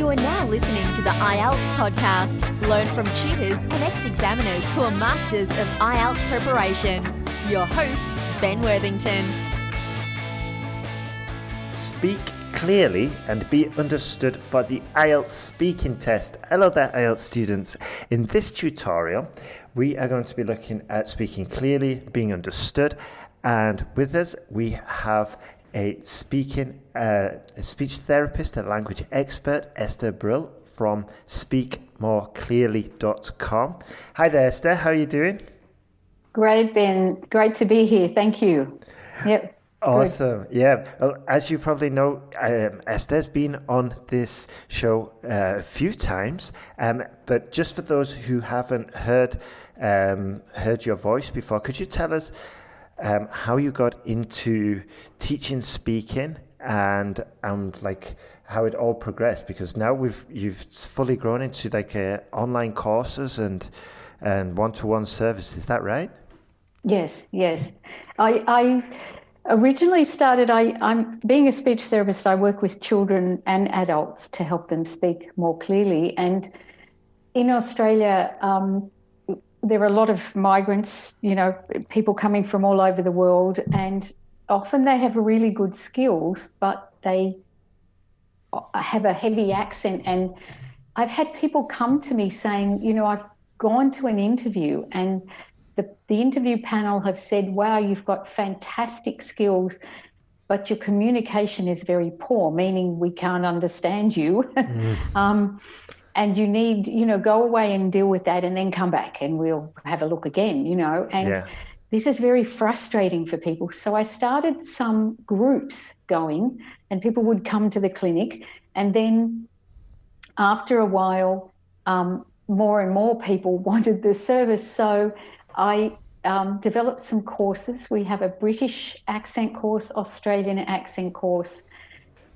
You are now listening to the IELTS podcast. Learn from tutors and ex-examiners who are masters of IELTS preparation. Your host, Ben Worthington. Speak clearly and be understood for the IELTS speaking test. Hello there, IELTS students. In this tutorial, we are going to be looking at speaking clearly, being understood, and with us we have a speech therapist and language expert, Esther Brill from speakmoreclearly.com. Hi there, Esther. How are you doing? Great, Ben. Great to be here. Thank you. Yep. Awesome. Good. Yeah. Well, as you probably know, Esther's been on this show a few times, but just for those who haven't heard your voice before, could you tell us how you got into teaching speaking and like how it all progressed? Because now you've fully grown into like online courses and one-to-one service. Is that right? Yes. I originally started. I'm being a speech therapist. I work with children and adults to help them speak more clearly. And in Australia, there are a lot of migrants, people coming from all over the world, and often they have really good skills, but they have a heavy accent. And I've had people come to me saying, I've gone to an interview and the interview panel have said, wow, you've got fantastic skills, but your communication is very poor, meaning we can't understand you. And you need, go away and deal with that and then come back and we'll have a look again, and this is very frustrating for people. So I started some groups going and people would come to the clinic, and then after a while, more and more people wanted the service. So I developed some courses. We have a British accent course, Australian accent course,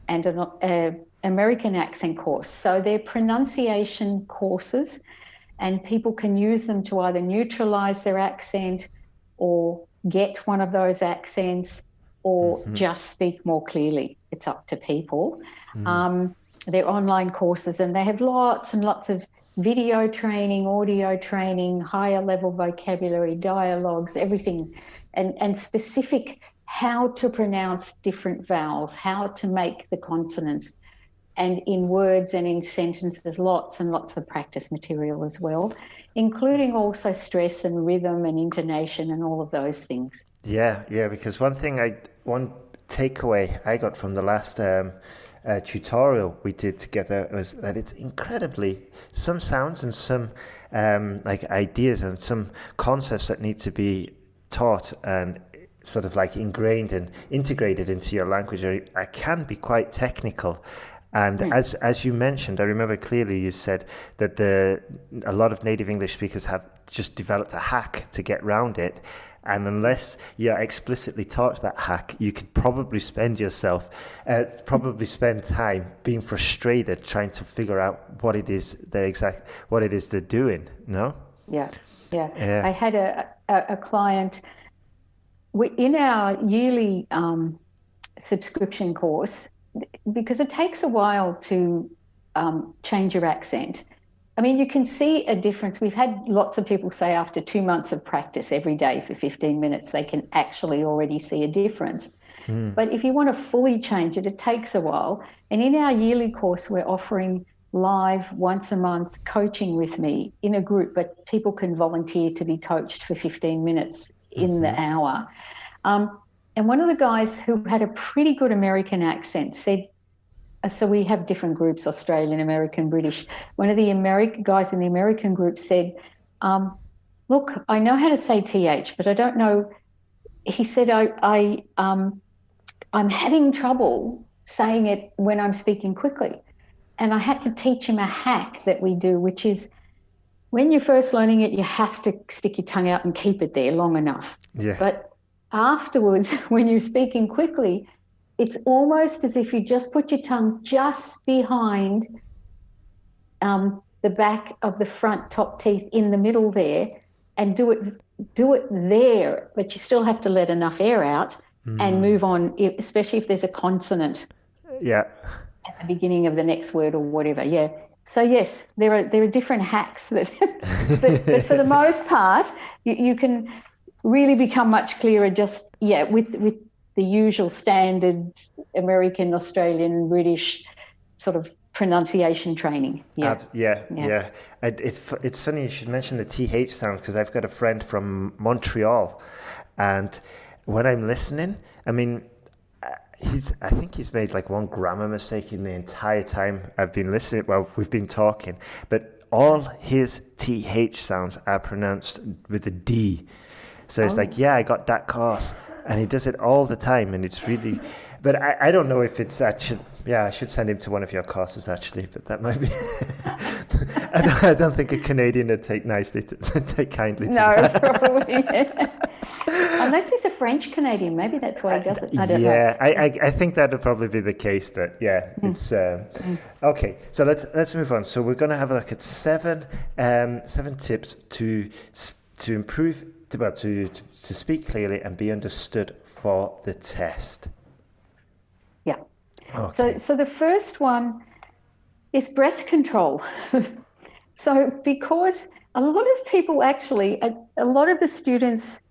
and an American accent course. So they're pronunciation courses, and people can use them to either neutralize their accent or get one of those accents or just speak more clearly. It's up to people. They're online courses, and they have lots and lots of video training, audio training, higher level vocabulary, dialogues, everything, and specific how to pronounce different vowels, how to make the consonants, and in words and in sentences, lots and lots of practice material as well, including also stress and rhythm and intonation and all of those things. Yeah, because one takeaway I got from the last tutorial we did together was that it's incredibly some sounds and some like ideas and some concepts that need to be taught and sort of like ingrained and integrated into your language can be quite technical. And as you mentioned, I remember clearly you said that a lot of native English speakers have just developed a hack to get around it. And unless you're explicitly taught that hack, you could probably spend time being frustrated trying to figure out what it is they're doing. No? Yeah. I had a client in our yearly subscription course, because it takes a while to change your accent. I mean, you can see a difference. We've had lots of people say after 2 months of practice every day for 15 minutes, they can actually already see a difference. But if you want to fully change it, it takes a while. And in our yearly course, we're offering live once a month coaching with me in a group, but people can volunteer to be coached for 15 minutes in the hour. And one of the guys who had a pretty good American accent said, so we have different groups, Australian, American, British. One of the guys in the American group said, look, I know how to say TH, but I don't know. He said, I'm having trouble saying it when I'm speaking quickly. And I had to teach him a hack that we do, which is when you're first learning it, you have to stick your tongue out and keep it there long enough. Yeah. But afterwards, when you're speaking quickly, it's almost as if you just put your tongue just behind the back of the front top teeth in the middle there and do it there, but you still have to let enough air out and move on, especially if there's a consonant. Yeah. at the beginning of the next word or whatever. Yeah. So yes, there are different hacks that, but for the most part, you can really become much clearer just with the usual standard American, Australian, British sort of pronunciation training. Yeah. It's funny you should mention the TH sounds, because I've got a friend from Montreal, and when I'm listening, I mean, I think he's made like one grammar mistake in the entire time I've been listening. Well, we've been talking, but all his TH sounds are pronounced with a D. So it's like, I got that course, and he does it all the time, and it's really. But I don't know if it's actually. Yeah, I should send him to one of your courses actually, but that might be. I don't think a Canadian would take kindly to that. No, probably. Unless he's a French Canadian, maybe that's why he does it. I don't know. I think that would probably be the case, but it's okay. So let's move on. So we're going to have a look at seven tips to improve, to speak clearly and be understood for the test. Yeah. Okay. So the first one is breath control. So because a lot of people actually, a lot of the students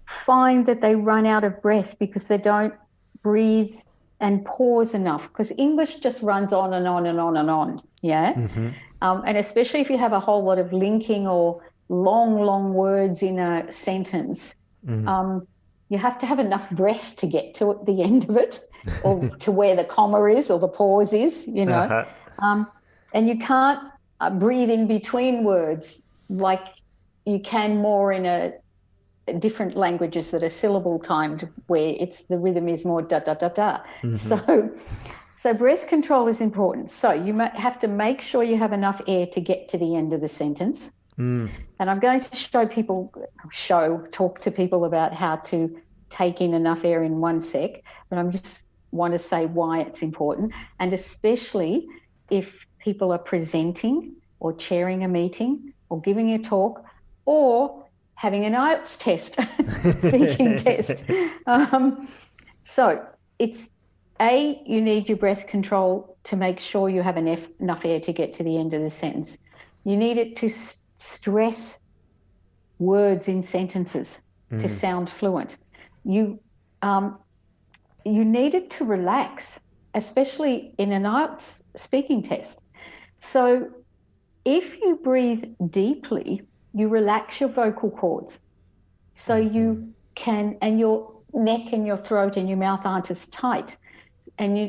find that they run out of breath because they don't breathe and pause enough, because English just runs on and on and on and on. Yeah. Mm-hmm. And especially if you have a whole lot of linking or long words in a sentence, you have to have enough breath to get to the end of it, or to where the comma is or the pause is, and you can't breathe in between words like you can more in different languages that are syllable timed, where the rhythm is more da da da da. Mm-hmm. So breath control is important. So you might have to make sure you have enough air to get to the end of the sentence. And I'm going to talk to people about how to take in enough air in one sec, but I'm just want to say why it's important, and especially if people are presenting or chairing a meeting or giving a talk or having an IELTS test, speaking test. So it's you need your breath control to make sure you have enough air to get to the end of the sentence. You need it to stress words in sentences to sound fluent. You need it to relax, especially in an IELTS speaking test. So if you breathe deeply, you relax your vocal cords. So you can, and your neck and your throat and your mouth aren't as tight.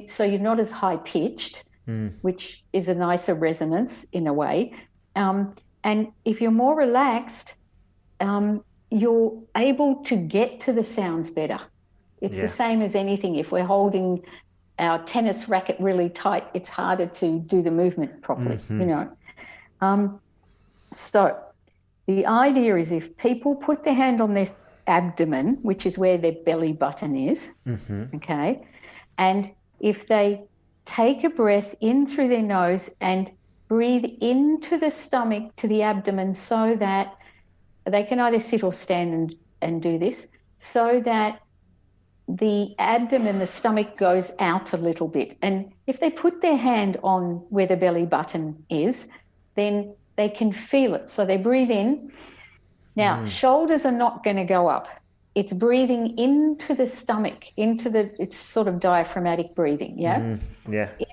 So you're not as high pitched, which is a nicer resonance in a way. And if you're more relaxed, you're able to get to the sounds better. It's the same as anything. If we're holding our tennis racket really tight, it's harder to do the movement properly, So the idea is, if people put their hand on their abdomen, which is where their belly button is, okay, and if they take a breath in through their nose and breathe into the stomach to the abdomen, so that they can either sit or stand and do this, so that the abdomen, the stomach goes out a little bit. And if they put their hand on where the belly button is, then they can feel it. So they breathe in. Now, shoulders are not going to go up. It's breathing into the stomach, it's sort of diaphragmatic breathing,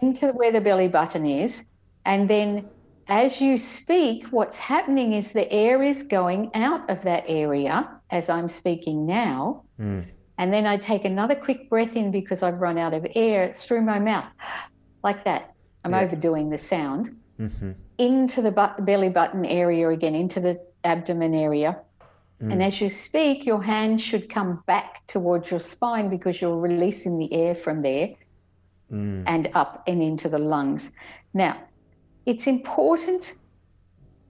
into where the belly button is. And then as you speak, what's happening is the air is going out of that area as I'm speaking now. And then I take another quick breath in because I've run out of air. It's through my mouth, like that. I'm overdoing the sound. Into the belly button area again, into the abdomen area. And as you speak, your hand should come back towards your spine because you're releasing the air from there and up and into the lungs. Now, it's important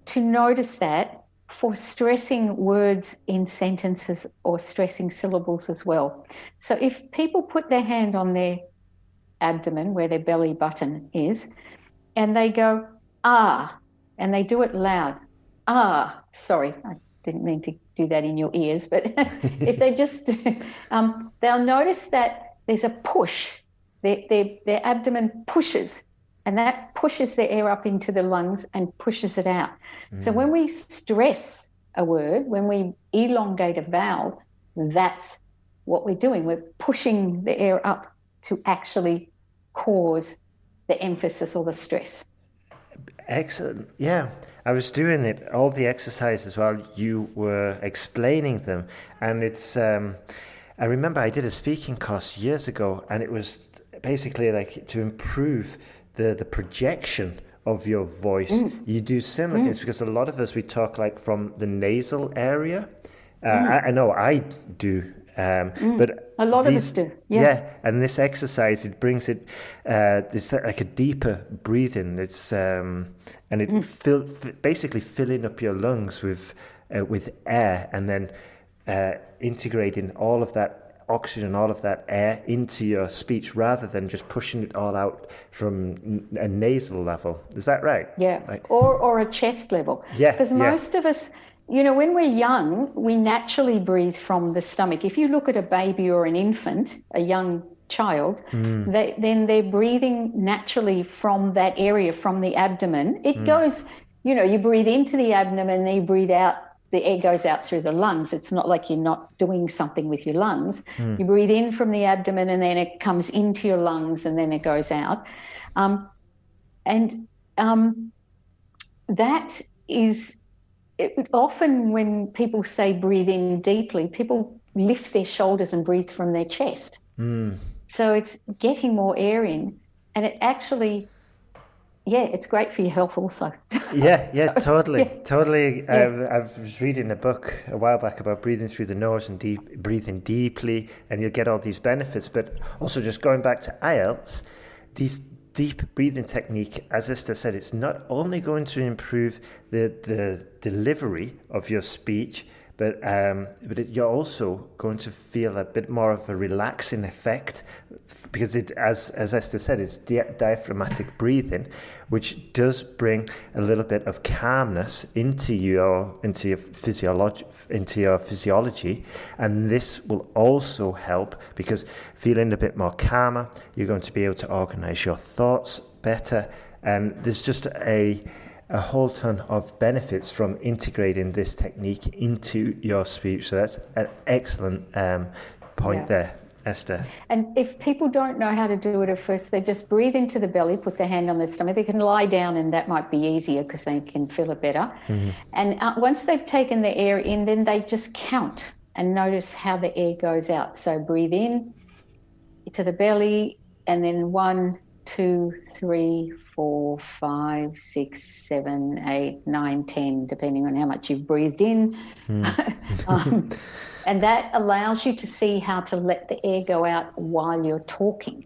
to notice that for stressing words in sentences or stressing syllables as well. So if people put their hand on their abdomen where their belly button is, and they go, and they do it loud, sorry, I didn't mean to do that in your ears, but if they just, they'll notice that there's a push. Their abdomen pushes and that pushes the air up into the lungs and pushes it out. So when we stress a word, when we elongate a vowel, that's what we're doing. We're pushing the air up to actually cause the emphasis or the stress. Excellent. Yeah, I was doing it, all the exercises while you were explaining them. And it's, I remember I did a speaking course years ago, and it was basically like to improve the projection of your voice. You do similar things, because a lot of us, we talk like from the nasal area. I know I do. But a lot of us do. Yeah, and this exercise, it brings it, it's like a deeper breathing. It's and it basically filling up your lungs with air, and then integrating all of that oxygen, all of that air into your speech, rather than just pushing it all out from a nasal level. Is that right? Yeah, or a chest level. Yeah, because most of us, when we're young, we naturally breathe from the stomach. If you look at a baby or an infant, a young child, then they're breathing naturally from that area, from the abdomen. It goes, you breathe into the abdomen, then you breathe out, the air goes out through the lungs. It's not like you're not doing something with your lungs. You breathe in from the abdomen, and then it comes into your lungs, and then it goes out. That is... often when people say breathe in deeply, people lift their shoulders and breathe from their chest. So it's getting more air in, and it actually, it's great for your health also. Totally. Yeah. I was reading a book a while back about breathing through the nose and breathing deeply, and you'll get all these benefits. But also, just going back to IELTS, these deep breathing technique, as Esther said, it's not only going to improve the delivery of your speech, but you're also going to feel a bit more of a relaxing effect, because it, as Esther said, it's diaphragmatic breathing, which does bring a little bit of calmness into your physiology, and this will also help, because feeling a bit more calmer, you're going to be able to organize your thoughts better, and there's just a whole ton of benefits from integrating this technique into your speech. So that's an excellent point there, Esther. And if people don't know how to do it at first, they just breathe into the belly, put their hand on their stomach. They can lie down, and that might be easier because they can feel it better. And once they've taken the air in, then they just count and notice how the air goes out. So breathe in to the belly, and then 1, 2, 3, 4, 5, 6, 7, 8, 9, 10, depending on how much you've breathed in. And that allows you to see how to let the air go out while you're talking,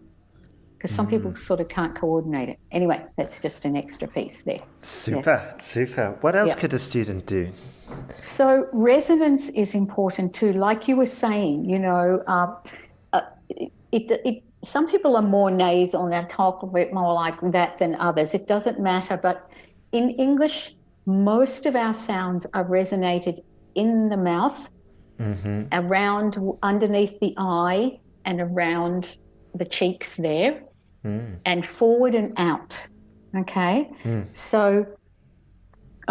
because some people sort of can't coordinate it. Anyway, that's just an extra piece there. Super. What else could a student do? So resonance is important too. Like you were saying, some people are more nasal and talk a bit more like that than others. It doesn't matter. But in English, most of our sounds are resonated in the mouth, around underneath the eye and around the cheeks there, and forward and out. Okay? So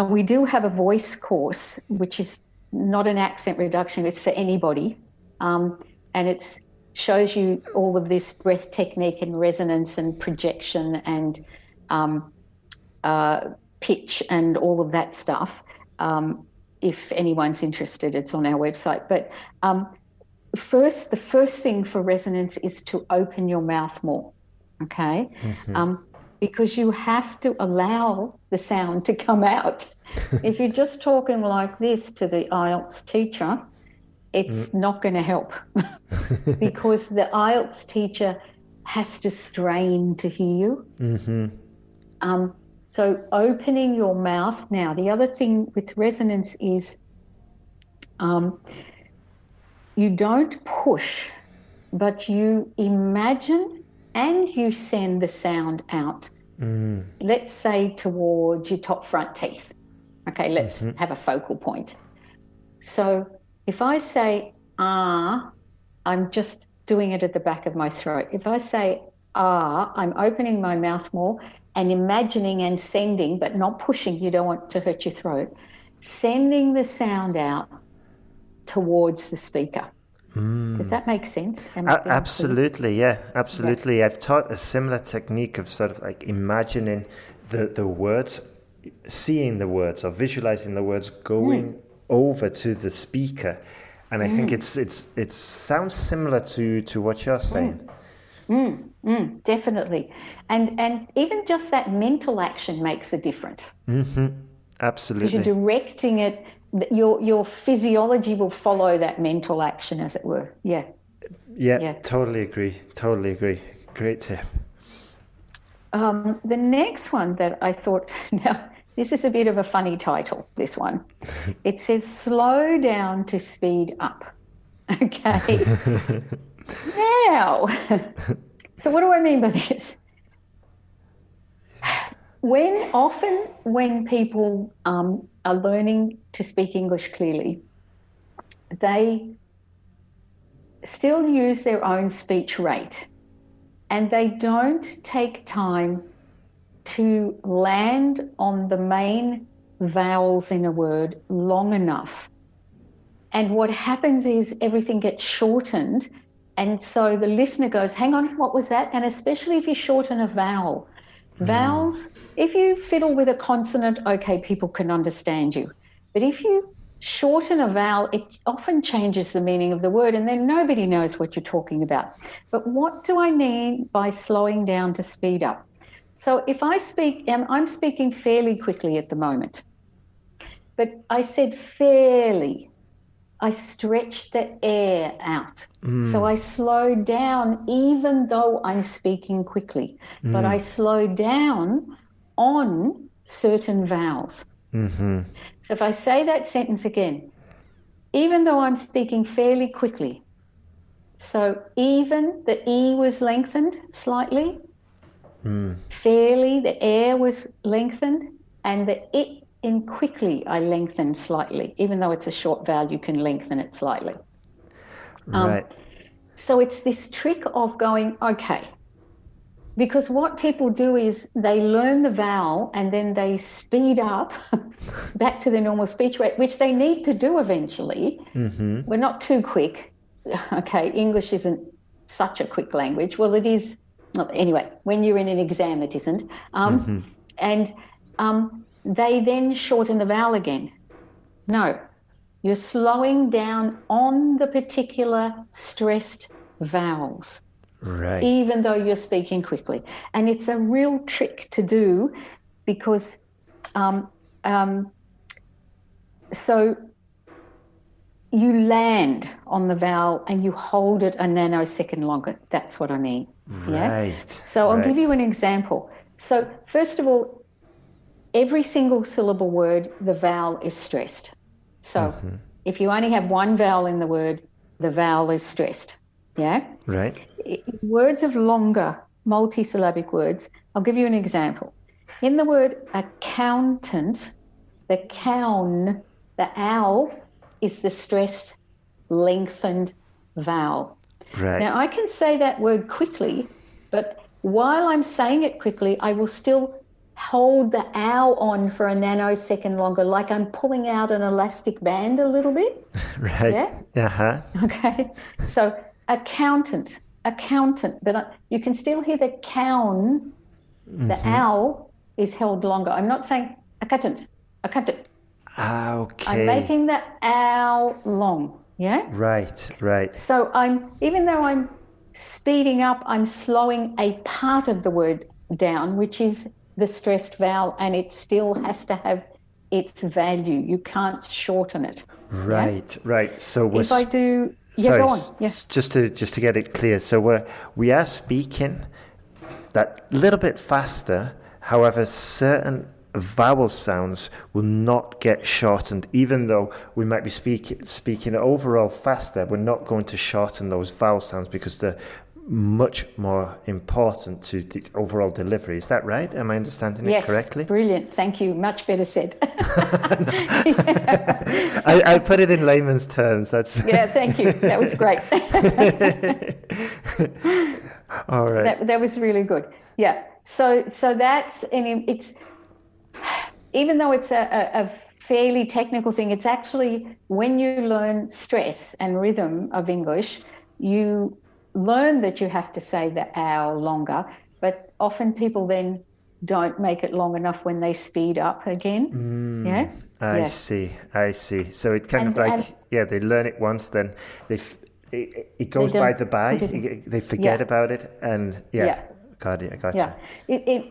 we do have a voice course, which is not an accent reduction. It's for anybody. And it's shows you all of this breath technique and resonance and projection and pitch and all of that stuff. If anyone's interested, it's on our website. But the first thing for resonance is to open your mouth more, okay? Because you have to allow the sound to come out. If you're just talking like this to the IELTS teacher, it's not going to help because the IELTS teacher has to strain to hear you. So opening your mouth. Now, the other thing with resonance is you don't push, but you imagine and you send the sound out. Let's say towards your top front teeth. Okay, let's have a focal point. So if I say, I'm just doing it at the back of my throat. If I say, I'm opening my mouth more, and imagining and sending, but not pushing. You don't want to hurt your throat. Sending the sound out towards the speaker. Does that make sense? Absolutely, yeah, absolutely. Yeah. I've taught a similar technique of sort of like imagining the words, seeing the words or visualizing the words going over to the speaker. And I think it sounds similar to what you're saying. Definitely. And even just that mental action makes a difference. Absolutely. Because you're directing it, your physiology will follow that mental action, as it were. Yeah. Totally agree. Great tip. The next one that I thought, now this is a bit of a funny title, this one. It says slow down to speed up. Okay. Now, so what do I mean by this? When people are learning to speak English clearly, they still use their own speech rate, and they don't take time to land on the main vowels in a word long enough. And what happens is everything gets shortened, and so the listener goes, hang on, what was that? And especially if you shorten a vowel. Vowels, if you fiddle with a consonant, okay, people can understand you. But if you shorten a vowel, it often changes the meaning of the word, and then nobody knows what you're talking about. But what do I mean by slowing down to speed up? So if I speak, I'm speaking fairly quickly at the moment, but I said fairly. I stretched the air out. So I slowed down even though I'm speaking quickly, but I slowed down on certain vowels. So if I say that sentence again, even though I'm speaking fairly quickly, so even the E was lengthened slightly, fairly the air was lengthened, and the it in quickly I lengthen slightly. Even though it's a short vowel, you can lengthen it slightly. Right. So it's this trick of going, okay, because what people do is they learn the vowel and then they speed up back to the normal speech rate, which they need to do eventually. We're not too quick. Okay, English isn't such a quick language. Well, it is. Anyway, when you're in an exam, it isn't. They then shorten the vowel again. No, you're slowing down on the particular stressed vowels, right? Even though you're speaking quickly. And it's a real trick to do because so you land on the vowel and you hold it a nanosecond longer. That's what I mean. Right. Yeah? So I'll give you an example. So first of all, every single syllable word, the vowel is stressed. So if you only have one vowel in the word, the vowel is stressed. Yeah? Right. Words of longer multisyllabic words, I'll give you an example. In the word accountant, the cown, the owl is the stressed, lengthened vowel. Right. Now, I can say that word quickly, but while I'm saying it quickly, I will still hold the ow on for a nanosecond longer, like I'm pulling out an elastic band a little bit. Right. Yeah? Okay. So accountant, but you can still hear the cown, the ow is held longer. I'm not saying accountant. Okay. I'm making the ow long. Yeah? Right. So even though I'm speeding up, I'm slowing a part of the word down, which is the stressed vowel, and it still has to have its value. You can't shorten it. Right. So if I do, sorry, go on. Yeah. Just to get it clear. So we are speaking that little bit faster. However, certain vowel sounds will not get shortened, even though we might be speaking overall faster. We're not going to shorten those vowel sounds because they're much more important to the overall delivery. Is that right? Am I understanding it correctly? Yes, brilliant. Thank you. Much better said. I put it in layman's terms. Yeah, thank you. That was great. All right. That was really good. Yeah. So that's, and it's, even though it's a fairly technical thing, it's actually, when you learn stress and rhythm of English, you learn that you have to say the ow longer, but often people then don't make it long enough when they speed up again. Yeah. I see. So it kind of like, they learn it once, then it goes by the by. They forget about it, and got it. I got you.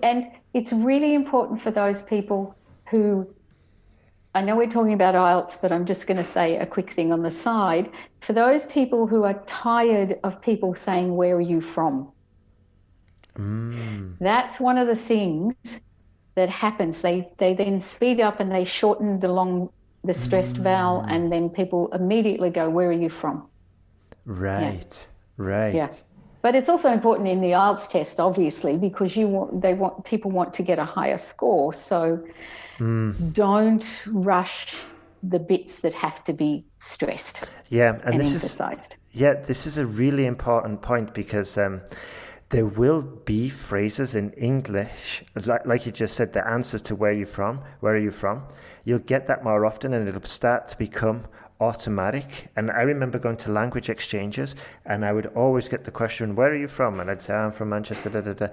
And it's really important for those people who, I know we're talking about IELTS, but I'm just going to say a quick thing on the side. For those people who are tired of people saying, "Where are you from?" That's one of the things that happens. They then speed up and they shorten the stressed vowel, and then people immediately go, "Where are you from?" Right. Yeah. But it's also important in the IELTS test, obviously, because people want to get a higher score. So don't rush the bits that have to be stressed. Yeah, and this emphasized. This is a really important point, because there will be phrases in English, like you just said, the answers to where are you from, you'll get that more often, and it'll start to become automatic. And I remember going to language exchanges, and I would always get the question, "Where are you from?" And I'd say, "I'm from Manchester, da, da, da."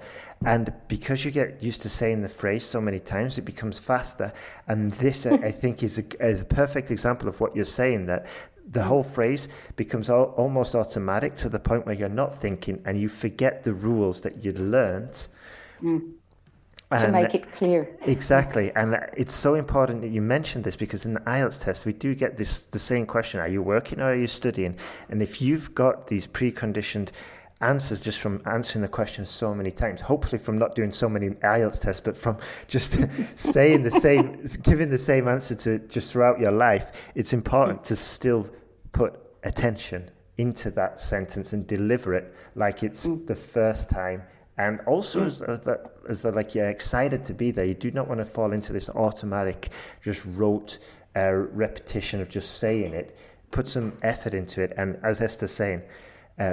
And because you get used to saying the phrase so many times, it becomes faster. And this, I think, is a perfect example of what you're saying, that the whole phrase becomes almost automatic, to the point where you're not thinking, and you forget the rules that you'd learned. To make it clear. Exactly. And it's so important that you mentioned this, because in the IELTS test, we do get the same question: are you working or are you studying? And if you've got these preconditioned answers just from answering the question so many times, hopefully from not doing so many IELTS tests, but from just saying giving the same answer to just throughout your life, it's important to still put attention into that sentence and deliver it like it's the first time. And also, as like you're excited to be there, you do not want to fall into this automatic, just rote repetition of just saying it. Put some effort into it. And as Esther's saying,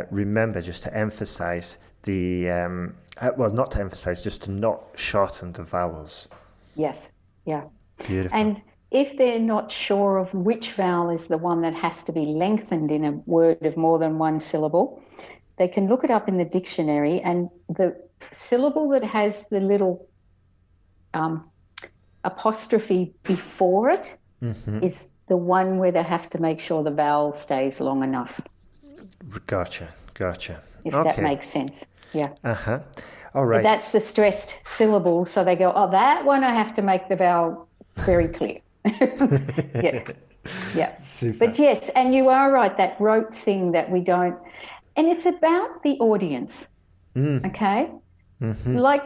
remember just to emphasize not to emphasize, just to not shorten the vowels. Yes. Yeah. Beautiful. And if they're not sure of which vowel is the one that has to be lengthened in a word of more than one syllable, they can look it up in the dictionary, and the syllable that has the little apostrophe before it is the one where they have to make sure the vowel stays long enough. Gotcha. If that makes sense. Yeah. All right. But that's the stressed syllable. So they go, "Oh, that one I have to make the vowel very clear." Yeah. Super. But yes, and you are right, that rote thing that we don't, and it's about the audience. Okay? Like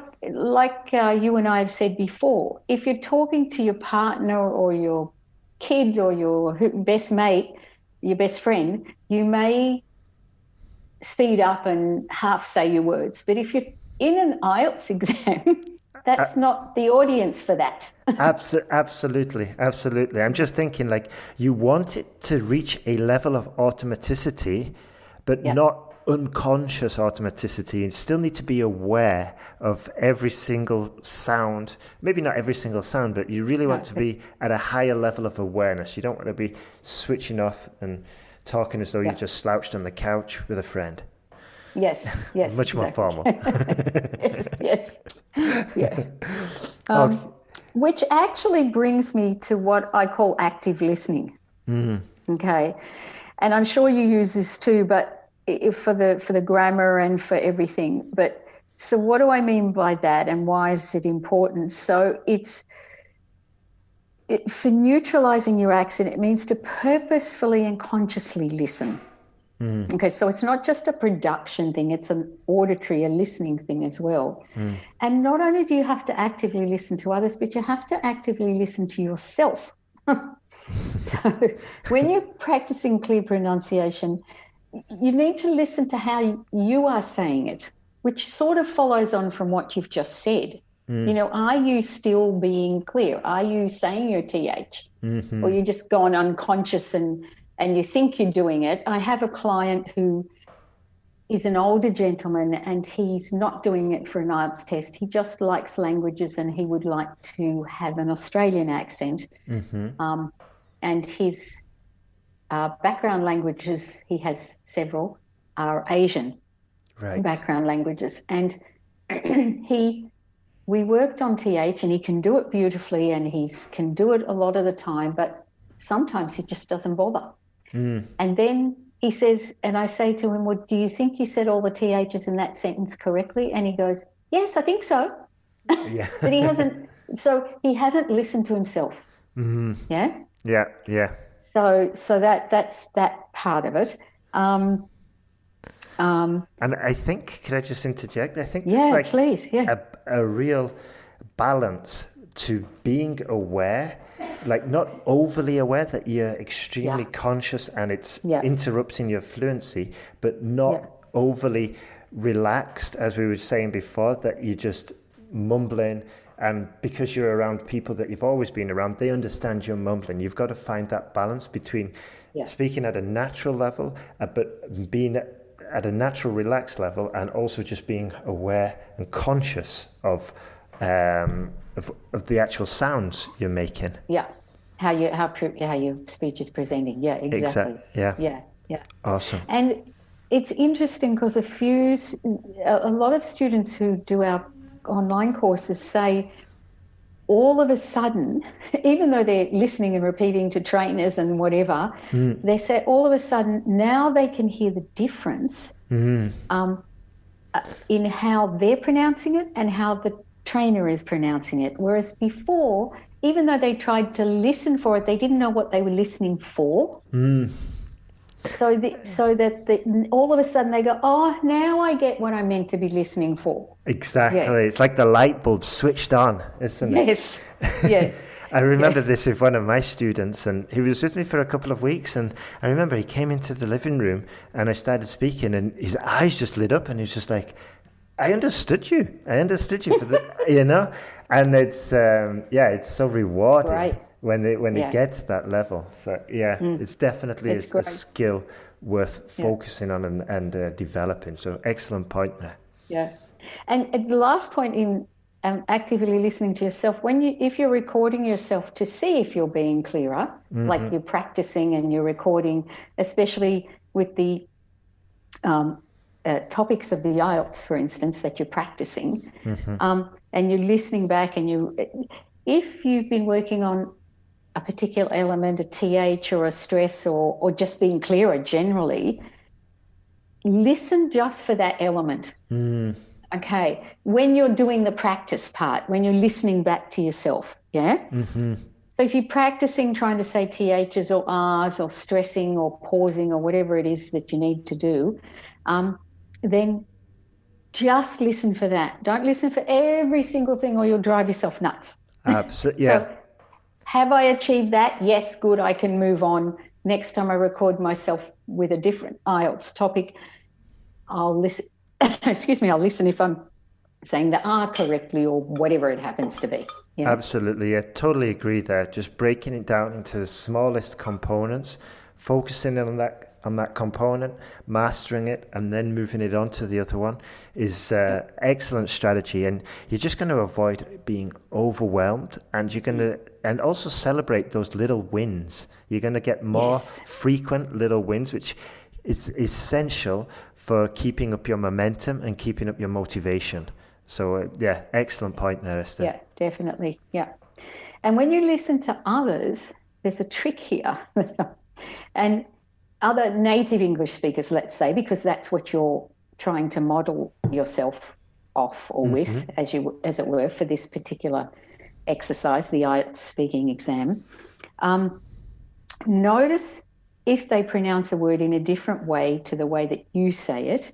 you and I have said before, if you're talking to your partner or your kid or your best mate, your best friend, you may speed up and half say your words. But if you're in an IELTS exam, that's not the audience for that. Absolutely. I'm just thinking, like, you want it to reach a level of automaticity, but not unconscious automaticity. You still need to be aware of every single sound. Maybe not every single sound, but you really want to be at a higher level of awareness. You don't want to be switching off and talking as though you just slouched on the couch with a friend. Yes. Much more formal. yes. Yeah. Which actually brings me to what I call active listening. Okay. And I'm sure you use this too, but for the grammar and for everything. But so what do I mean by that, and why is it important? So for neutralizing your accent, it means to purposefully and consciously listen. Okay, so it's not just a production thing, it's an auditory, a listening thing as well. And not only do you have to actively listen to others, but you have to actively listen to yourself. So when you're practicing clear pronunciation, you need to listen to how you are saying it, which sort of follows on from what you've just said. You know, are you still being clear? Are you saying your TH? Or you just gone unconscious and you think you're doing it? I have a client who He's an older gentleman and he's not doing it for an IELTS test. He just likes languages and he would like to have an Australian accent. And his background languages, he has several, are Asian background languages. And we worked on TH and he can do it beautifully and he can do it a lot of the time, but sometimes he just doesn't bother. And then he says, and I say to him, well, do you think you said all the THs in that sentence correctly? And he goes, yes, I think so. Yeah. But he hasn't listened to himself. Yeah. Yeah. Yeah. So that's that part of it. And I think, could I just interject? I think please. a real balance to being aware, like not overly aware that you're extremely conscious and it's interrupting your fluency, but not overly relaxed, as we were saying before, that you're just mumbling. And because you're around people that you've always been around, they understand you're mumbling. You've got to find that balance between speaking at a natural level, but being at a natural, relaxed level, and also just being aware and conscious of the actual sounds you're making. Yeah, how your speech is presenting. Yeah, exactly. Yeah. Awesome. And it's interesting because a lot of students who do our online courses say all of a sudden, even though they're listening and repeating to trainers and whatever, they say all of a sudden now they can hear the difference in how they're pronouncing it and how the trainer is pronouncing it. Whereas before, even though they tried to listen for it, they didn't know what they were listening for. So that all of a sudden they go, oh, now I get what I meant to be listening for. Exactly. Yeah. It's like the light bulb switched on, isn't it? Yes. I remember this with one of my students, and he was with me for a couple of weeks, and I remember he came into the living room and I started speaking and his eyes just lit up and he was just like, I understood you for the, and it's, it's so rewarding when they get to that level. So it's definitely a skill worth focusing on and developing. So excellent point there. Yeah. And the last point in actively listening to yourself, if you're recording yourself to see if you're being clearer, like you're practicing and you're recording, especially with the topics of the IELTS, for instance, that you're practicing, and you're listening back, and if you've been working on a particular element, a TH or a stress or just being clearer generally, listen just for that element. Okay, when you're doing the practice part, when you're listening back to yourself, So if you're practicing trying to say THs or Rs or stressing or pausing or whatever it is that you need to do, then just listen for that. Don't listen for every single thing or you'll drive yourself nuts. Absolutely. So have I achieved that? Yes, good, I can move on. Next time I record myself with a different IELTS topic, I'll listen. I'll listen if I'm saying the R correctly or whatever it happens to be. Absolutely, I totally agree there. Just breaking it down into the smallest components, focusing on that component, mastering it, and then moving it on to the other one is excellent strategy. And you're just going to avoid being overwhelmed, and you're going to and also celebrate those little wins. You're going to get more frequent little wins, which is essential for keeping up your momentum and keeping up your motivation. So excellent point there, Esther. Yeah, definitely. Yeah. And when you listen to others, there's a trick here. And other native English speakers, let's say, because that's what you're trying to model yourself off or with, as it were, for this particular exercise, the IELTS speaking exam. Notice if they pronounce a word in a different way to the way that you say it,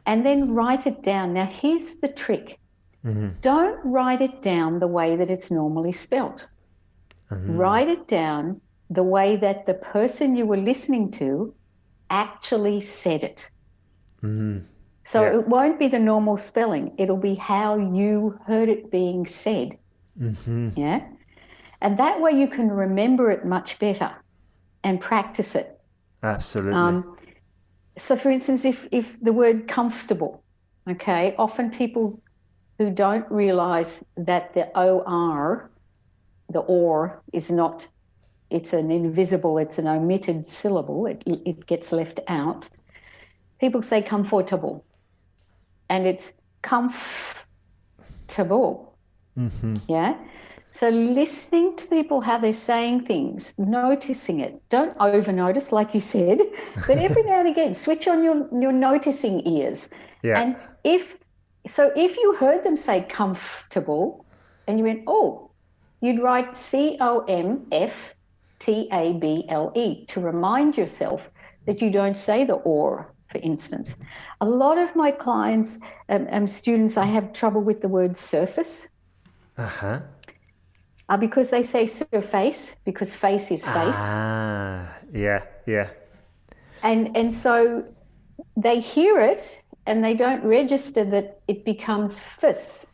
and then write it down. Now, here's the trick. Don't write it down the way that it's normally spelt. Write it down the way that the person you were listening to actually said it. So it won't be the normal spelling. It'll be how you heard it being said. Yeah. And that way you can remember it much better and practice it. Absolutely. So for instance, if the word comfortable, okay, often people who don't realize that the OR, the or is not, it's an invisible, it's an omitted syllable, it gets left out. People say comfortable, and it's comfortable. Yeah. So listening to people, how they're saying things, noticing it. Don't over notice, like you said, but every now and again, switch on your noticing ears. Yeah. And if you heard them say comfortable and you went, oh, you'd write COMFTABLE to remind yourself that you don't say the or, for instance. A lot of my clients, students, I have trouble with the word surface. Because they say surface, because face is face. Yeah. And so they hear it and they don't register that it becomes fis,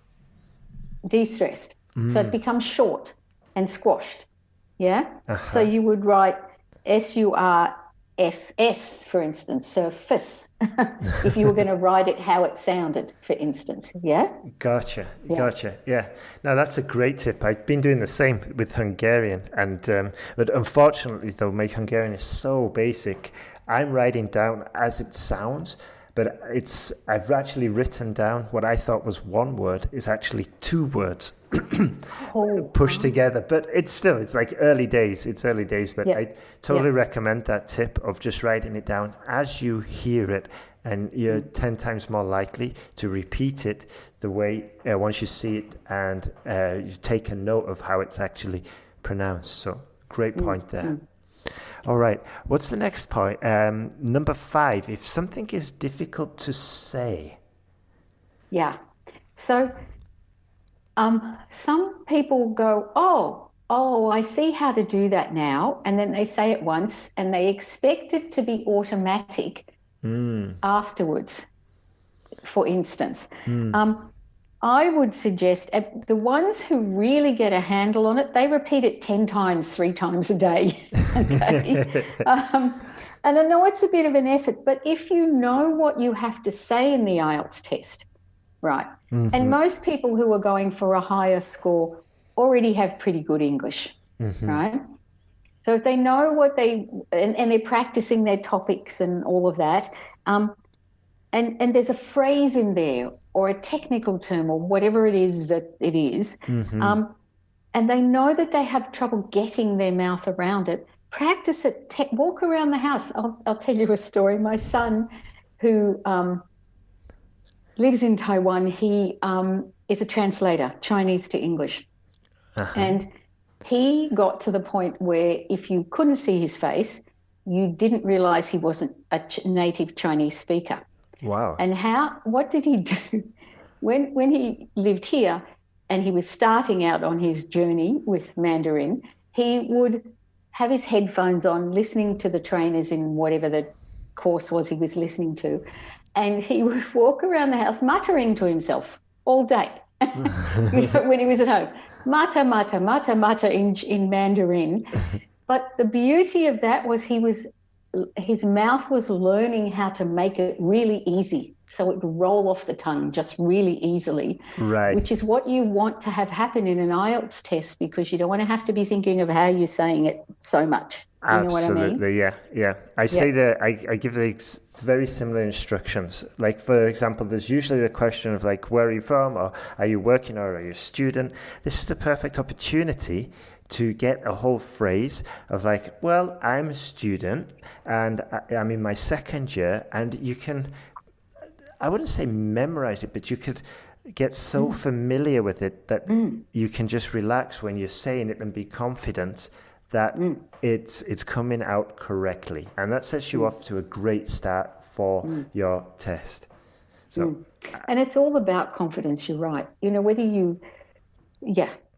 de-stressed. So it becomes short and squashed. Yeah. So you would write SURFS, for instance, surface, if you were going to write it how it sounded, for instance. Yeah. Gotcha. Yeah. Now that's a great tip. I've been doing the same with Hungarian, and but unfortunately, though, my Hungarian is so basic. I'm writing down as it sounds, but I've actually written down what I thought was one word is actually two words pushed together. But it's like early days. But I totally recommend that tip of just writing it down as you hear it, and you're 10 times more likely to repeat it the way once you see it, and you take a note of how it's actually pronounced. So great point there. All right. What's the next point? Number 5, if something is difficult to say. Yeah. So some people go, oh, I see how to do that now. And then they say it once and they expect it to be automatic afterwards, for instance. I would suggest the ones who really get a handle on it, they repeat it 10 times, 3 times a day. Okay. And I know it's a bit of an effort, but if you know what you have to say in the IELTS test, right? And most people who are going for a higher score already have pretty good English, right? So if they know what and they're practicing their topics and all of that, and there's a phrase in there or a technical term or whatever it is that it is, and they know that they have trouble getting their mouth around it, practice it, walk around the house. I'll tell you a story. My son, who lives in Taiwan, he is a translator, Chinese to English. And he got to the point where if you couldn't see his face, you didn't realize he wasn't a native Chinese speaker. Wow. And what did he do? When he lived here and he was starting out on his journey with Mandarin, he would have his headphones on, listening to the trainers in whatever the course was he was listening to. And he would walk around the house muttering to himself all day, when he was at home. Mata, mata, mata, mata in Mandarin. But the beauty of that was his mouth was learning how to make it really easy, so it would roll off the tongue just really easily, right? Which is what you want to have happen in an IELTS test, because you don't want to have to be thinking of how you're saying it so much. You know what I mean? Absolutely, yeah. I say that I give the very similar instructions. Like, for example, there's usually the question of like, where are you from, or are you working, or are you a student? This is the perfect opportunity to get a whole phrase of like, well, I'm a student and I'm in my second year, and you can, I wouldn't say memorize it, but you could get so familiar with it that you can just relax when you're saying it and be confident that it's coming out correctly. And that sets you off to a great start for your test. So, and it's all about confidence, you're right. You know, whether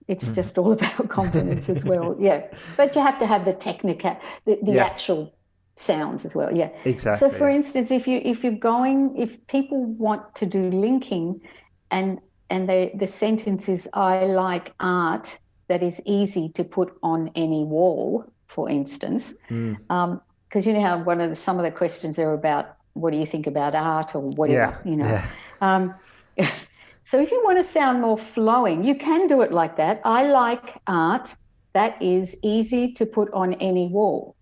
it's just all about confidence as well. Yeah. But you have to have the technica, the actual sounds as well. Yeah. Exactly. So for instance, if people want to do linking and the sentence is, I like art that is easy to put on any wall, for instance, because you know how some of the questions are about what do you think about art or whatever, Yeah. So if you want to sound more flowing, you can do it like that. I like art that is easy to put on any wall.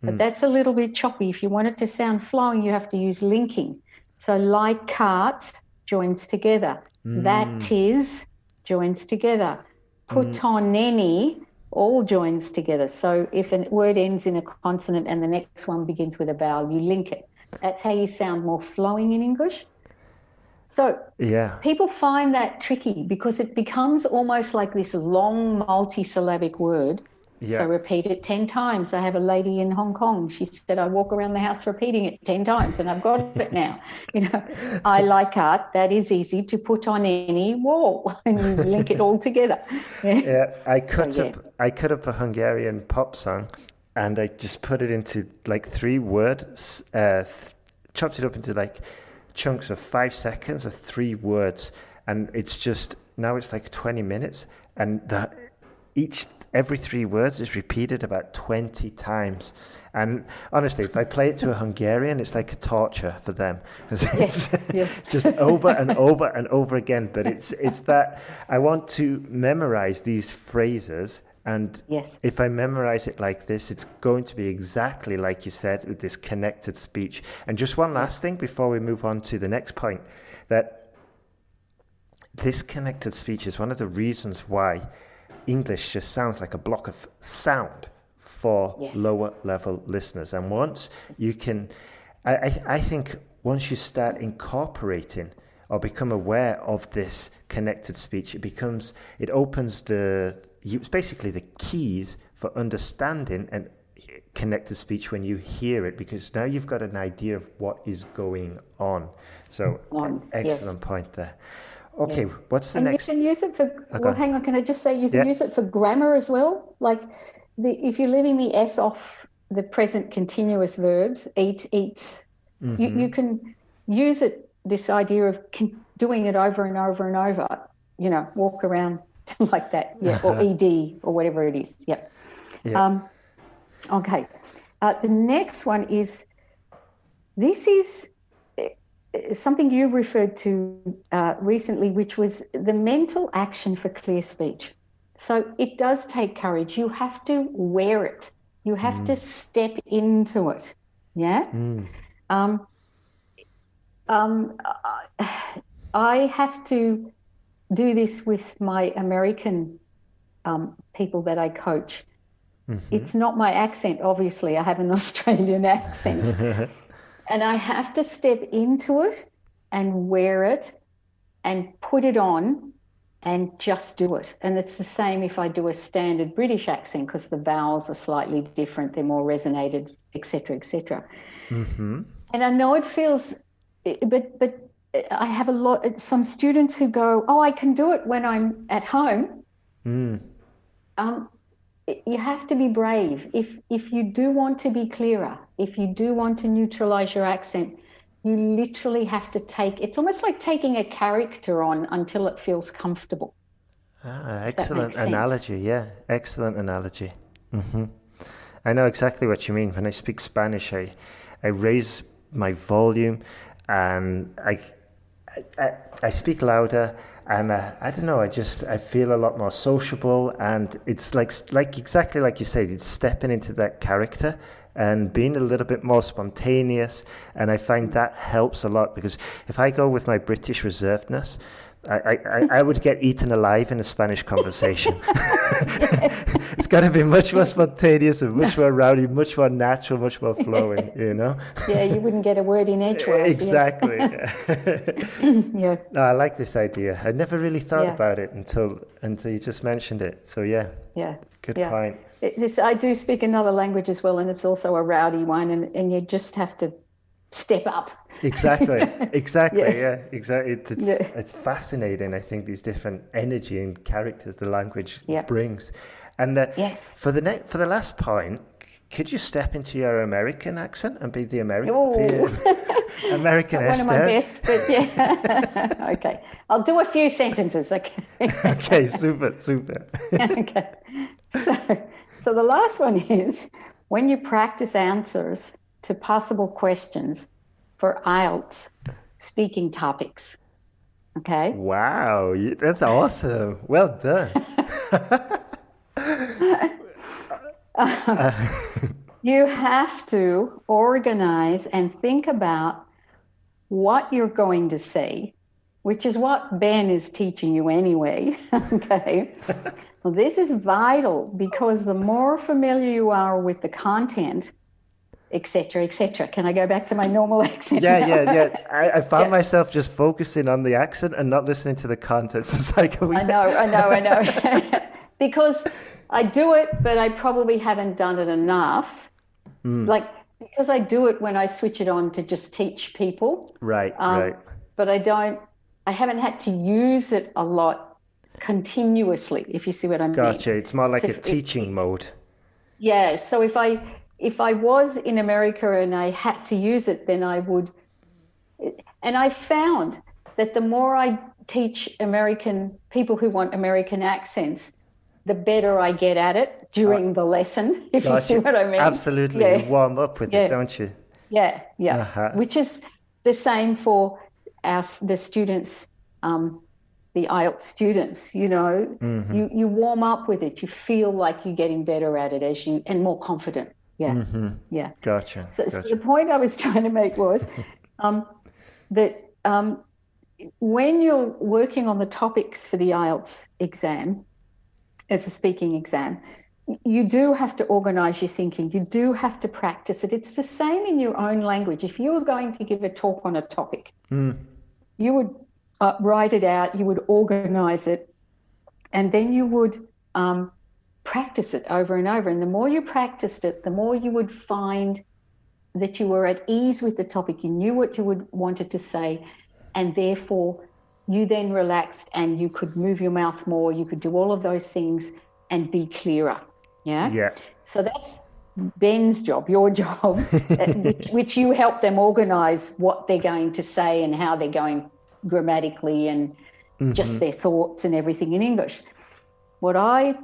But that's a little bit choppy. If you want it to sound flowing, you have to use linking. So like cart joins together. That is joins together. Put on any all joins together. So if a word ends in a consonant and the next one begins with a vowel, you link it. That's how you sound more flowing in English. So people find that tricky because it becomes almost like this long multisyllabic word. Yeah. So repeat it 10 times. I have a lady in Hong Kong. She said, I walk around the house repeating it 10 times and I've got it now. I like art. That is easy to put on any wall and you link it all together. Yeah. I cut up a Hungarian pop song and I just put it into like 3 words, chopped it up into like chunks of 5 seconds of 3 words. And it's just, now it's like 20 minutes and every 3 words is repeated about 20 times. And honestly, if I play it to a Hungarian, it's like a torture for them. It's just over and over and over again. But it's that I want to memorize these phrases. And if I memorize it like this, it's going to be exactly like you said, with this connected speech. And just one last thing before we move on to the next point, that this connected speech is one of the reasons why English just sounds like a block of sound for lower level listeners. And once you can, I think once you start incorporating or become aware of this connected speech, it opens basically the keys for understanding and connected speech when you hear it, because now you've got an idea of what is going on. So excellent point there. Okay, what's the next? You can use it for, hang on, can I just say you can use it for grammar as well? Like if you're leaving the S off the present continuous verbs, eat, eats, you can use it, this idea of doing it over and over and over, walk around like that, or ED or whatever it is, okay, the next one is, this is something you referred to recently, which was the mental action for clear speech. So it does take courage. You have to wear it. You have to step into it. Yeah. I have to do this with my American people that I coach. It's not my accent, obviously. I have an Australian accent. And I have to step into it and wear it and put it on and just do it. And it's the same if I do a standard British accent, because the vowels are slightly different, they're more resonated, et cetera, et cetera. And I know it feels, but I have some students who go, I can do it when I'm at home. You have to be brave. If you do want to be clearer, if you do want to neutralize your accent, you literally have to it's almost like taking a character on until it feels comfortable. Excellent analogy. Yeah, excellent analogy. I know exactly what you mean. When I speak Spanish, I raise my volume and I speak louder, and I don't know, I feel a lot more sociable, and it's like exactly like you said, it's stepping into that character and being a little bit more spontaneous, and I find that helps a lot, because if I go with my British reservedness, I would get eaten alive in a Spanish conversation. It's got to be much more spontaneous and much more rowdy, much more natural, much more flowing, Yeah, you wouldn't get a word in edgewise. Exactly. Yeah. No, I like this idea. I never really thought about it until you just mentioned it. So good point. I do speak another language as well, and it's also a rowdy one, and you just have to step up. Exactly. It's fascinating, I think, these different energy and characters the language brings. And for the last point, could you step into your American accent and be the American American Esther? One of my best, but yeah. Okay, I'll do a few sentences. Okay. Okay, super. Okay, so the last one is, when you practice answers to possible questions for IELTS speaking topics. Okay. Wow, that's awesome. Well done. You have to organize and think about what you're going to say, which is what Ben is teaching you anyway. Okay. Well, this is vital because the more familiar you are with the content, etc., etc. Can I go back to my normal accent? Yeah. I found myself just focusing on the accent and not listening to the content. So it's like, I know. Because I do it, but I probably haven't done it enough. Like, because I do it when I switch it on to just teach people. Right. But I haven't had to use it a lot continuously, if you see what I mean. Gotcha. It's more like a teaching mode. Yeah. So if I was in America and I had to use it, then I would. And I found that the more I teach American people who want American accents, the better I get at it during the lesson, if you see what I mean. Absolutely. Yeah. You warm up with it, don't you? Yeah. Uh-huh. Which is the same for the students, the IELTS students, you know. Mm-hmm. You warm up with it. You feel like you're getting better at it and more confident. Yeah. Mm-hmm. Yeah. Gotcha. So the point I was trying to make was that when you're working on the topics for the IELTS exam, as a speaking exam, you do have to organize your thinking. You do have to practice it. It's the same in your own language. If you were going to give a talk on a topic, you would write it out, you would organize it, and then you would practice it over and over. And the more you practiced it, the more you would find that you were at ease with the topic. You knew what you wanted to say, and therefore you then relaxed and you could move your mouth more. You could do all of those things and be clearer. Yeah. So that's Ben's job, your job, which you help them organize what they're going to say and how they're going grammatically and just their thoughts and everything in English. What I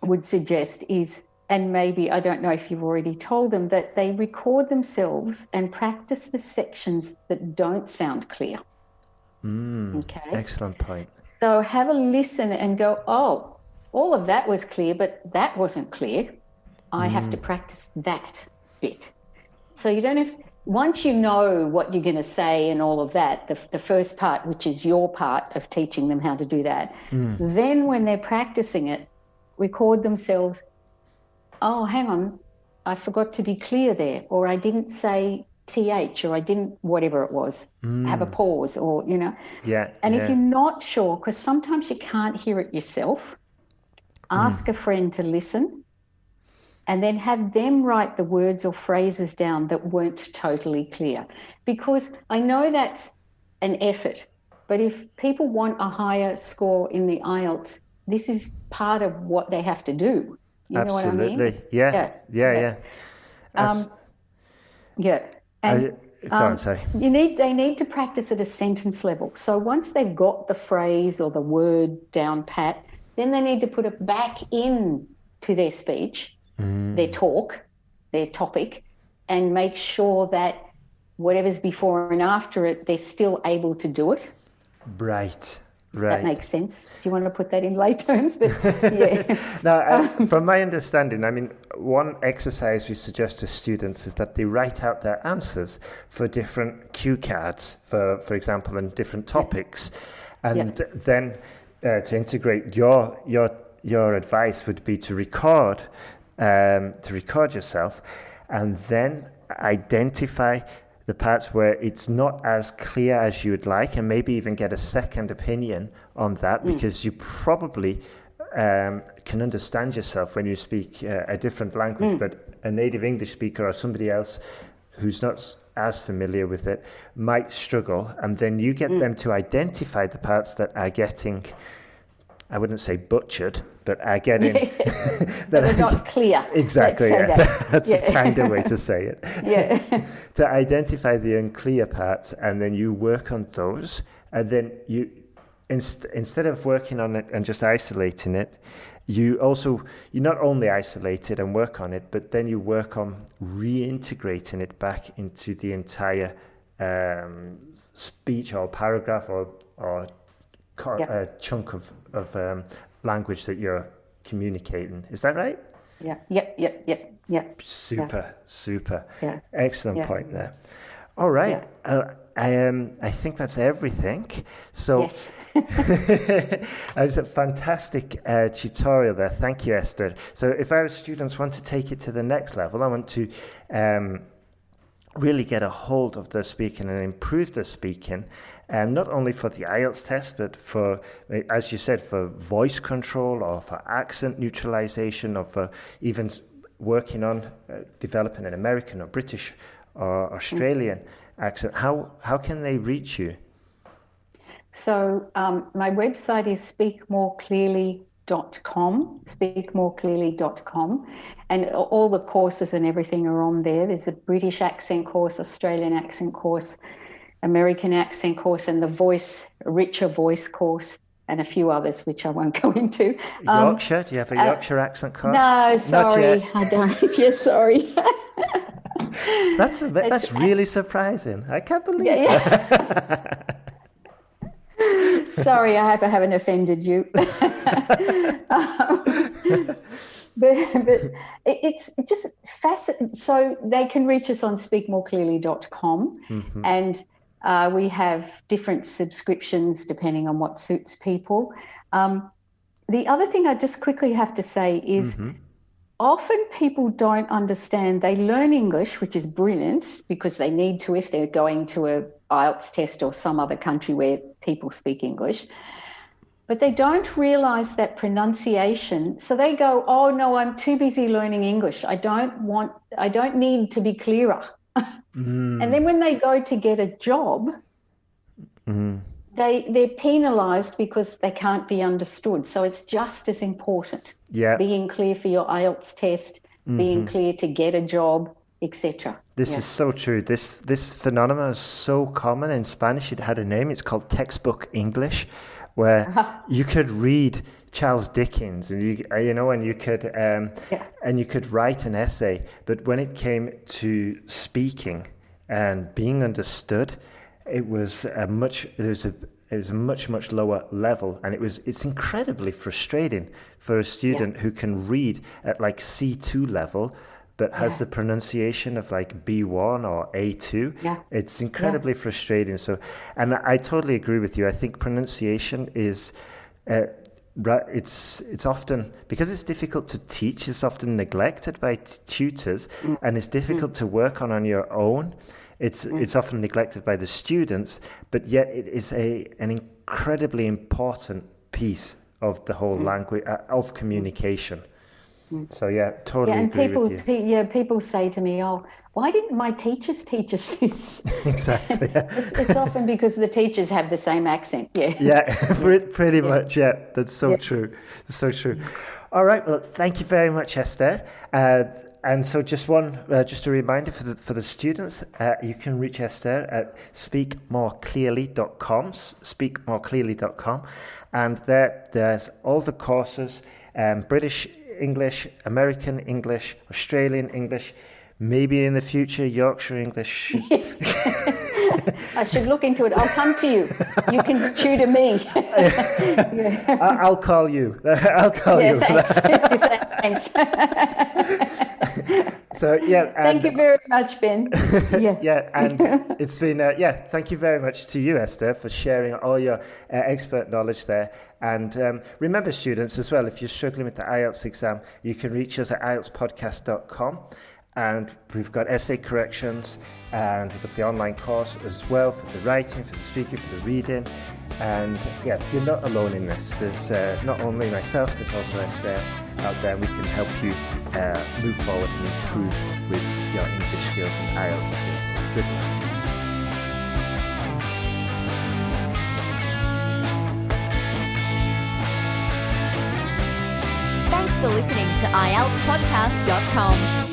would suggest is, and maybe I don't know if you've already told them, that they record themselves and practice the sections that don't sound clear. Okay. Excellent point. So have a listen and go, oh, all of that was clear, but that wasn't clear. I have to practice that bit. So you don't have, once you know what you're going to say and all of that, the first part, which is your part of teaching them how to do that, then when they're practicing it, record themselves, oh, hang on, I forgot to be clear there, or I didn't say TH, or I didn't, whatever it was, have a pause, or, you know. Yeah. And if you're not sure, because sometimes you can't hear it yourself, ask a friend to listen and then have them write the words or phrases down that weren't totally clear. Because I know that's an effort, but if people want a higher score in the IELTS, this is part of what they have to do. You know what I mean? Absolutely. Yeah. And go on, sorry. They need to practice at a sentence level. So once they've got the phrase or the word down pat, then they need to put it back in to their speech, their talk, their topic, and make sure that whatever's before and after it, they're still able to do it. Right. That makes sense. Do you want to put that in lay terms? But yeah. Now, from my understanding, I mean, one exercise we suggest to students is that they write out their answers for different cue cards, for example, in different topics, and then to integrate your advice would be to record yourself, and then identify the parts where it's not as clear as you would like, and maybe even get a second opinion on that, because you probably can understand yourself when you speak a different language, but a native English speaker or somebody else who's not as familiar with it might struggle, and then you get them to identify the parts that are getting, I wouldn't say butchered, but are getting that are not clear. Exactly. That's the kind of way to say it. Yeah. To identify the unclear parts, and then you work on those, and then you instead of working on it and just isolating it, you not only isolate it and work on it, but then you work on reintegrating it back into the entire speech or paragraph or a chunk of language that you're communicating. Is that right? Yeah. Super. Yeah. Excellent point there. All right. I think that's everything. So Yes. it was a fantastic tutorial there. Thank you, Esther. So if our students want to take it to the next level, I want to really get a hold of their speaking and improve their speaking, not only for the IELTS test, but for, as you said, for voice control or for accent neutralization or for even working on developing an American or British or Australian accent. How can they reach you? So my website is speakmoreclearly.com, and all the courses and everything are on there. There's a British accent course, Australian accent course, American accent course, and the richer voice course, and a few others which I won't go into. Yorkshire? Do you have a Yorkshire accent course? No, sorry, I don't. Yes, sorry. That's really surprising. I can't believe that. Sorry, I hope I haven't offended you. But it's just fascinating. So they can reach us on speakmoreclearly.com, and we have different subscriptions depending on what suits people. The other thing I just quickly have to say is often people don't understand. They learn English, which is brilliant because they need to if they're going to a IELTS test or some other country where people speak English. But they don't realise that pronunciation. So they go, oh, no, I'm too busy learning English. I don't need to be clearer. And then when they go to get a job, they're penalised because they can't be understood. So it's just as important. Being clear for your IELTS test, being clear to get a job, etc. This is so true. This phenomenon is so common in Spanish. It had a name. It's called textbook English, where you could read Charles Dickens and you could write an essay, but when it came to speaking and being understood, it was a much lower level, and it's incredibly frustrating for a student who can read at like C2 level but has the pronunciation of like B1 or A2. It's incredibly frustrating. So, and I totally agree with you. I think pronunciation is it's often, because it's difficult to teach, it's often neglected by tutors, and it's difficult to work on your own. It's often neglected by the students, but yet it is an incredibly important piece of the whole language of communication. So totally agree with you. People say to me, "Oh, why didn't my teachers teach us this?" Exactly. It's often because the teachers have the same accent. Pretty much. Yeah, that's so true. That's so true. All right. Well, thank you very much, Esther. And so just a reminder for the students, you can reach Esther at speakmoreclearly.com, speakmoreclearly.com, and there's all the courses, British English, American English, Australian English, maybe in the future Yorkshire English. I should look into it. I'll come to you. You can tutor me. I'll call you. You. Thanks. So thank you very much, Ben. And it's been thank you very much to you, Esther, for sharing all your expert knowledge there. And remember, students, as well, if you're struggling with the IELTS exam, you can reach us at IELTSPodcast.com. And we've got essay corrections, and we've got the online course as well for the writing, for the speaking, for the reading. And you're not alone in this. There's not only myself, there's also Esther out there. We can help you move forward and improve with your English skills and IELTS skills. Good luck. Thanks for listening to IELTSPodcast.com.